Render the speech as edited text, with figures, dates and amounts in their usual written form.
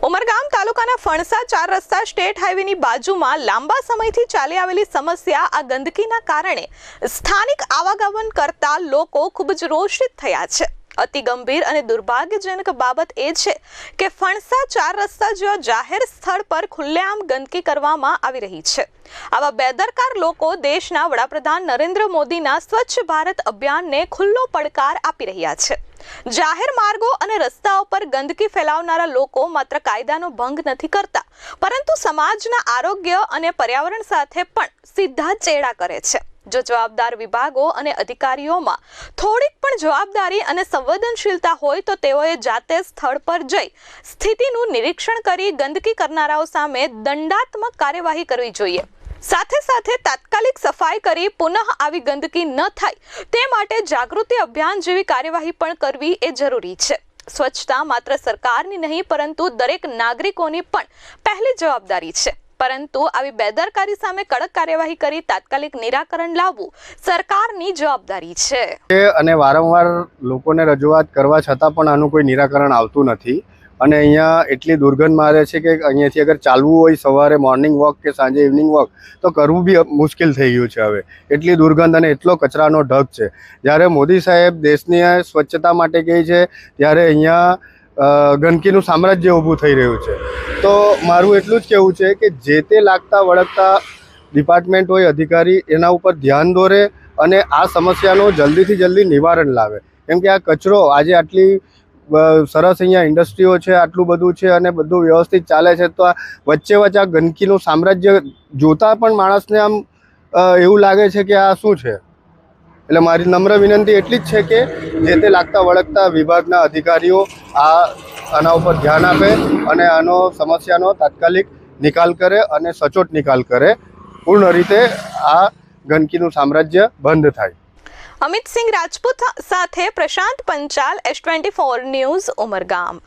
ઉમરગામ તાલુકાના ફણસા 4 રસ્તા સ્ટેટ હાઈવેની બાજુમાં લાંબા સમયથી ચાલી આવેલી સમસ્યા આ ગંદકીના કારણે સ્થાનિક આવાગમન કરતા લોકો ખૂબ જ રોષિત થયા છે। અતિ ગંભીર અને દુર્ભાગ્યજનક બાબત એ છે કે ફણસા 4 રસ્તા જેવા જાહેર સ્થળ પર ખુલ્લેઆમ ગંદકી કરવામાં આવી રહી છે। આવા બેદરકાર લોકો દેશના વડાપ્રધાન નરેન્દ્ર મોદીના સ્વચ્છ ભારત અભિયાનને ખુલ્લો પડકાર આપી રહ્યા છે। જાહેર માર્ગો અને રસ્તાઓ પર ગંદકી ફેલાવનારા લોકો માત્ર કાયદાનો ભંગ નથી કરતા, પરંતુ સમાજના આરોગ્ય અને પર્યાવરણ સાથે પણ સીધા ચેડા કરે છે। જો જવાબદાર વિભાગો અને અધિકારીઓમાં થોડીક પણ જવાબદારી અને સંવેદનશીલતા હોય તો તેઓએ જાતે સ્થળ પર જઈ સ્થિતિનું નિરીક્ષણ કરી ગંદકી કરનારાઓ સામે દંડાત્મક કાર્યવાહી કરવી જોઈએ। સાથે સાથે તાત્કાલિક સફાઈ કરી પુનઃ આવી ગંદકી ન થાય તે માટે જાગૃતિ અભિયાન જેવી કાર્યવાહી પણ કરવી એ જરૂરી છે। સ્વચ્છતા માત્ર સરકારની નહીં પરંતુ દરેક નાગરિકોની પણ પહેલી જવાબદારી છે, પરંતુ આવી બેદરકારી સામે કડક કાર્યવાહી કરી તાત્કાલિક નિરાકરણ લાવવું સરકારની જવાબદારી છે। અને વારંવાર લોકોને રજૂઆત કરવા છતાં પણ આનું કોઈ નિરાકરણ આવતું નથી અને અહીંયા એટલી દુર્ગંધ મારે છે કે અહીંયાથી અગર ચાલવું હોય સવારે મોર્નિંગ વોક કે સાંજે ઇવનિંગ વોક તો કરવું બી મુશ્કેલ થઈ ગયું છે। હવે એટલી દુર્ગંધ અને એટલો કચરાનો ઢગ છે। જ્યારે મોદી સાહેબ દેશની સ્વચ્છતા માટે કહે છે ત્યારે અહીંયા ગંદકીનું સામ્રાજ્ય ઊભું થઈ રહ્યું છે। તો મારું એટલું જ કહેવું છે કે જે તે લાગતા વળગતા ડિપાર્ટમેન્ટ હોય અધિકારી એના ઉપર ધ્યાન દોરે અને આ સમસ્યાનો જલ્દીથી જલ્દી નિવારણ લાવે, કેમ કે આ કચરો આજે આટલી સરસ અહીંયા ઇન્ડસ્ટ્રીઓ છે, આટલું બધું છે અને બધું વ્યવસ્થિત ચાલે છે, તો આ વચ્ચે આ ગંદકીનું સામ્રાજ્ય જોતા પણ માણસને આમ એવું લાગે છે કે આ શું છે। એટલે મારી નમ્ર વિનંતી એટલી જ છે કે જે તે લાગતા વળગતા વિભાગના અધિકારીઓ આના ઉપર ધ્યાન આપે અને આનો સમસ્યાનો તાત્કાલિક નિકાલ કરે અને સચોટ નિકાલ કરે, પૂર્ણ રીતે આ ગંદકીનું સામ્રાજ્ય બંધ થાય। અમિત સિંહ રાજપૂત સાથે પ્રશાંત પંચાલ, S24 ન્યૂઝ, ઉમરગામ।